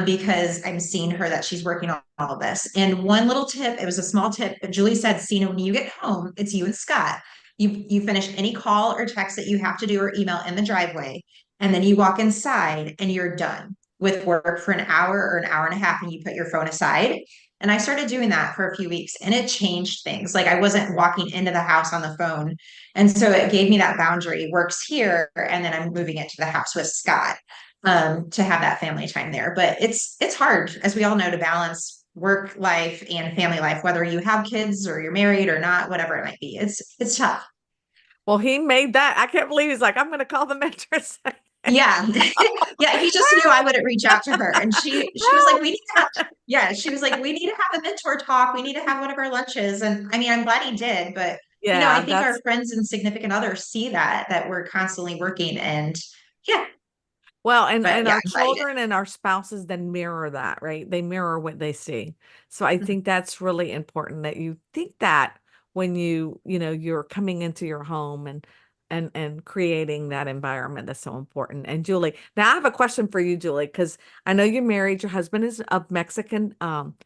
Because I'm seeing her that she's working on all of this. And one little tip, it was a small tip, but Julie said, Cena, when you get home, it's you and Scott. You finish any call or text that you have to do or email in the driveway, and then you walk inside and you're done with work for an hour or an hour and a half, and you put your phone aside. And I started doing that for a few weeks and it changed things. Like I wasn't walking into the house on the phone. And so it gave me that boundary, works here, and then I'm moving it to the house with Scott to have that family time there. But it's hard, as we all know, to balance work life and family life, whether you have kids or you're married or not, whatever it might be. It's tough. Well, he made that. I can't believe he's like, I'm going to call the mentor and say, Yeah. Yeah. He just knew I wouldn't reach out to her. And she was like, we need to have, yeah, she was like, we need to have a mentor talk. We need to have one of our lunches. And I mean, I'm glad he did, but yeah, I think our friends and significant others see that we're constantly working and yeah. Well, and But yeah, our I'm glad he did. children and our spouses then mirror that, right? They mirror what they see. So I think that's really important that you think that when you're coming into your home and creating that environment that's so important. And Julie, now I have a question for you, Julie, because I know you're married. Your husband is of Mexican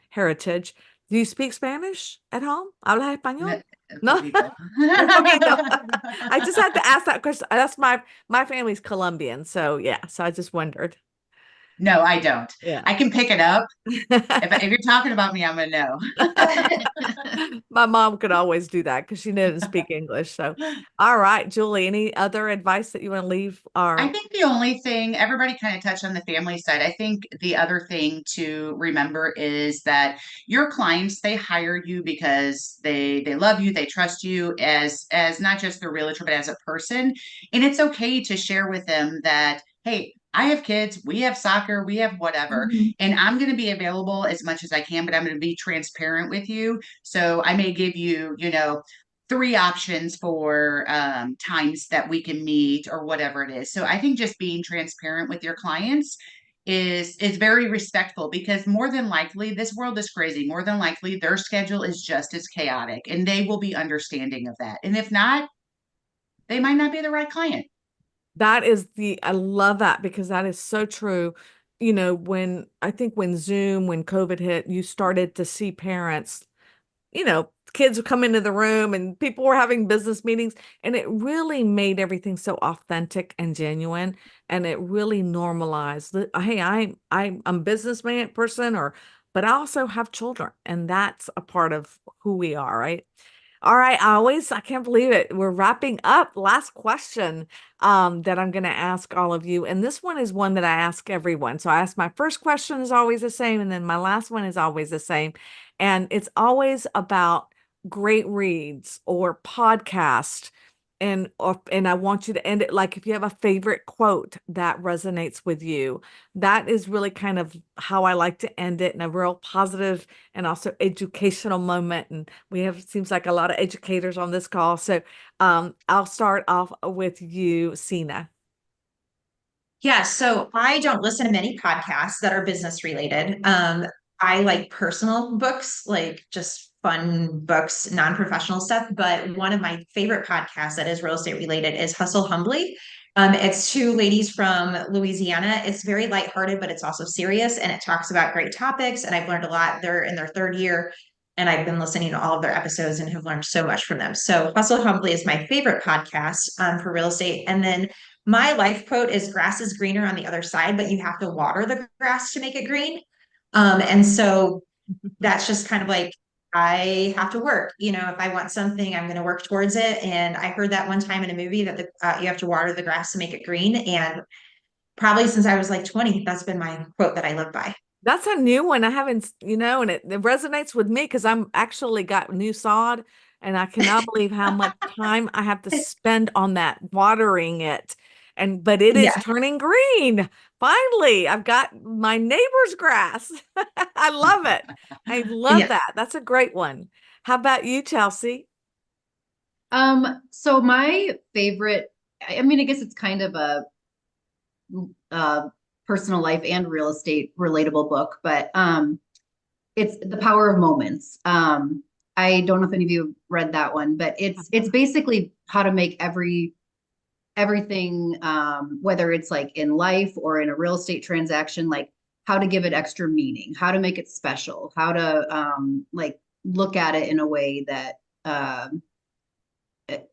heritage. Do you speak Spanish at home? ¿Hablas español? No. I just had to ask that question. That's my family's Colombian, so yeah. So I just wondered. No, I don't. Yeah. I can pick it up. If you're talking about me, I'm gonna know. My mom could always do that because she didn't speak English. So, all right, Julie, any other advice that you want to leave I think the only thing, everybody kind of touched on the family side. I think the other thing to remember is that your clients, they hire you because they love you, they trust you as not just the realtor, but as a person. And it's okay to share with them that, hey, I have kids, we have soccer, we have whatever, and I'm going to be available as much as I can, but I'm going to be transparent with you. So I may give you, 3 options for times that we can meet or whatever it is. So I think just being transparent with your clients is very respectful, because more than likely, this world is crazy. More than likely, their schedule is just as chaotic, and they will be understanding of that. And if not, they might not be the right client. I love that because that is so true. When COVID hit, you started to see parents, kids would come into the room and people were having business meetings, and it really made everything so authentic and genuine, and it really normalized that, hey, I'm a businessman person, or but I also have children, and that's a part of who we are, right? All right, I can't believe it. We're wrapping up. Last question that I'm going to ask all of you. And this one is one that I ask everyone. So I ask my first question is always the same, and then my last one is always the same. And it's always about great reads or podcast. And I want you to end it like if you have a favorite quote that resonates with you. That is really kind of how I like to end it, in a real positive and also educational moment. And we have, seems like a lot of educators on this call. So I'll start off with you, Sina. Yeah, so I don't listen to many podcasts that are business related. I like personal books, like just fun books, non-professional stuff. But one of my favorite podcasts that is real estate related is Hustle Humbly. It's two ladies from Louisiana. It's very lighthearted, but it's also serious, and it talks about great topics. And I've learned a lot. They're in their third year, and I've been listening to all of their episodes and have learned so much from them. So Hustle Humbly is my favorite podcast for real estate. And then my life quote is grass is greener on the other side, but you have to water the grass to make it green. And so that's just kind of like, I have to work. You know, if I want something, I'm going to work towards it. And I heard that one time in a movie that you have to water the grass to make it green. And probably since I was like 20, that's been my quote that I live by. That's a new one. I haven't, and it resonates with me because I'm actually got new sod, and I cannot believe how much time I have to spend on that, watering it. But it is Yeah. turning green. Finally, I've got my neighbor's grass. I love it. I love Yeah. that. That's a great one. How about you, Chelsea? So my favorite, I mean, I guess it's kind of a personal life and real estate relatable book, but it's The Power of Moments. I don't know if any of you have read that one, but it's basically how to make everything, whether it's like in life or in a real estate transaction, like how to give it extra meaning, how to make it special, how to like look at it in a way that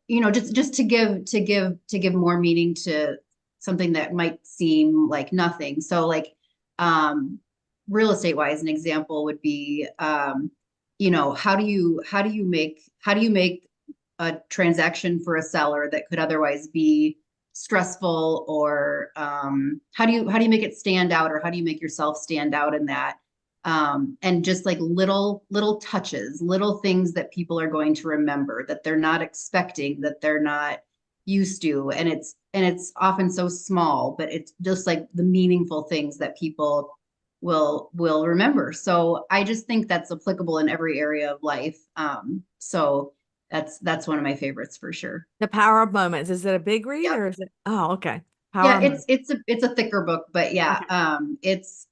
just to give more meaning to something that might seem like nothing. So like real estate wise, an example would be how do you make a transaction for a seller that could otherwise be stressful, or how do you make it stand out, or how do you make yourself stand out in that, and just like little touches, little things that people are going to remember, that they're not expecting, that they're not used to, and it's often so small, but it's just like the meaningful things that people will remember. So I just think that's applicable in every area of life. So that's one of my favorites for sure. The Power of Moments. Is it a big read, Yep. or is it? Oh, okay. Power Yeah, of Moments. it's a thicker book, but yeah, Okay. it's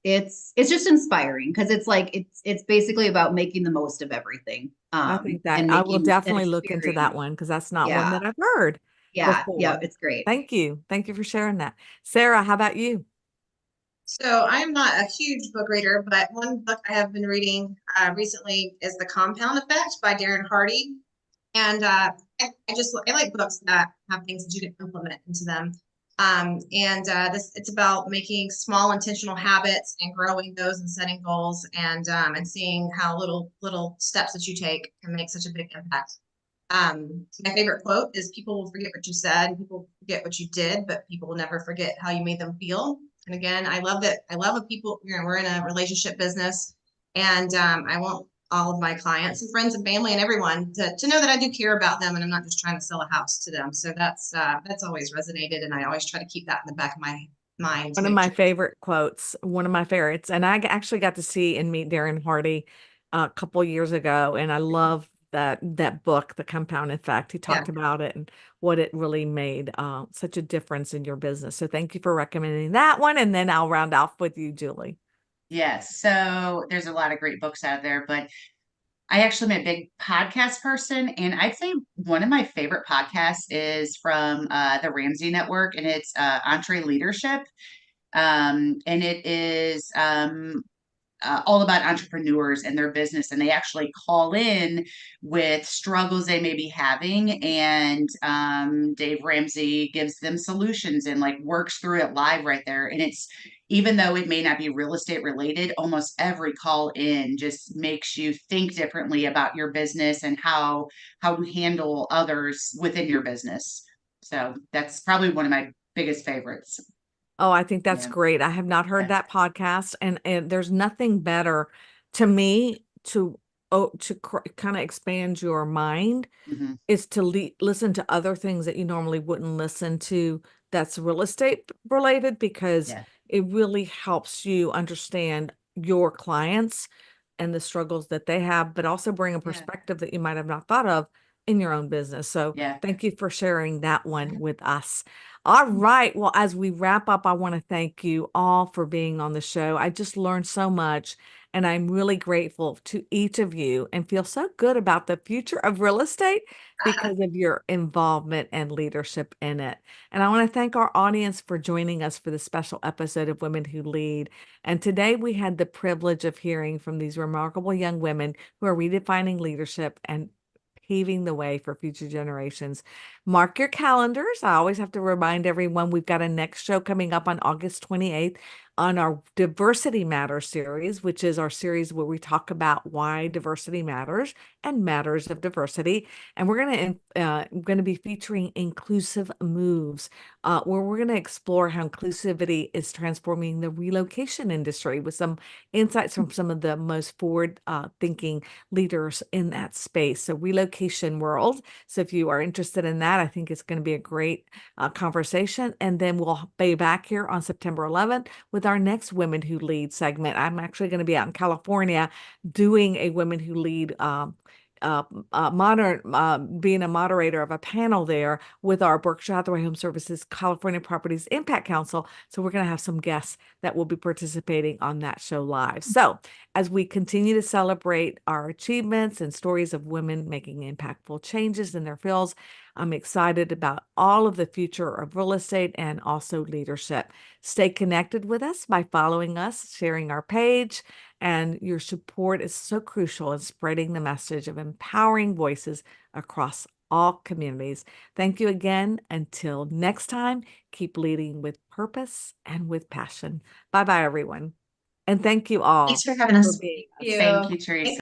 just inspiring because it's like it's basically about making the most of everything, I think that and I will making an definitely look into that experience. one because that's not one Yeah, that I've heard yeah, before. it's great. Thank you. Thank you for sharing that. Sarah, how about you? So I'm not a huge book reader, but one book I have been reading recently is The Compound Effect by Darren Hardy. And I like books that have things that you can implement into them. It's about making small intentional habits and growing those and setting goals, and seeing how little steps that you take can make such a big impact. My favorite quote is, people will forget what you said, people will forget what you did, but people will never forget how you made them feel. And again, I love that. I love when people, we're in a relationship business, and I want all of my clients and friends and family and everyone to know that I do care about them, and I'm not just trying to sell a house to them. So that's always resonated, and I always try to keep that in the back of my mind. One of my favorite quotes, one of my favorites. And I actually got to see and meet Darren Hardy a couple years ago. And I love that book, The Compound Effect. He talked about it and what it really made such a difference in your business. So thank you for recommending that one. And then I'll round off with you, Julie. Yes. So there's a lot of great books out there, but I actually am a big podcast person, and I'd say one of my favorite podcasts is from the Ramsey Network, and it's Entree Leadership. And it is all about entrepreneurs and their business, and they actually call in with struggles they may be having, and Dave Ramsey gives them solutions and like works through it live right there. And it's, even though it may not be real estate related, almost every call in just makes you think differently about your business and how to handle others within your business. So that's probably one of my biggest favorites. Oh, I think that's Yeah. great. I have not heard that podcast, and there's nothing better to me to kind of expand your mind Mhm. is to listen to other things that you normally wouldn't listen to that's real estate related, because Yeah. it really helps you understand your clients and the struggles that they have, but also bring a perspective that you might have not thought of in your own business. So Yeah. thank you for sharing that one with us. All right. Well, as we wrap up, I want to thank you all for being on the show. I just learned so much, and I'm really grateful to each of you and feel so good about the future of real estate because of your involvement and leadership in it. And I want to thank our audience for joining us for this special episode of Women Who Lead. And today we had the privilege of hearing from these remarkable young women who are redefining leadership and paving the way for future generations. Mark your calendars. I always have to remind everyone we've got a next show coming up on August 28th on our Diversity Matters series, which is our series where we talk about why diversity matters and matters of diversity. And we're going to be featuring inclusive moves, where we're going to explore how inclusivity is transforming the relocation industry with some insights from some of the most forward thinking leaders in that space. So relocation world. So if you are interested in that, I think it's going to be a great conversation. And then we'll be back here on September 11th with our next Women Who Lead segment. I'm actually going to be out in California doing a Women Who Lead being a moderator of a panel there with our Berkshire Hathaway HomeServices California Properties Impact Council. So we're going to have some guests that will be participating on that show live. So as we continue to celebrate our achievements and stories of women making impactful changes in their fields, I'm excited about all of the future of real estate and also leadership. Stay connected with us by following us, sharing our page, and your support is so crucial in spreading the message of empowering voices across all communities. Thank you again. Until next time, keep leading with purpose and with passion. Bye-bye, everyone. And thank you all Thanks for having us. for being Thank you. Thank you, Teresa.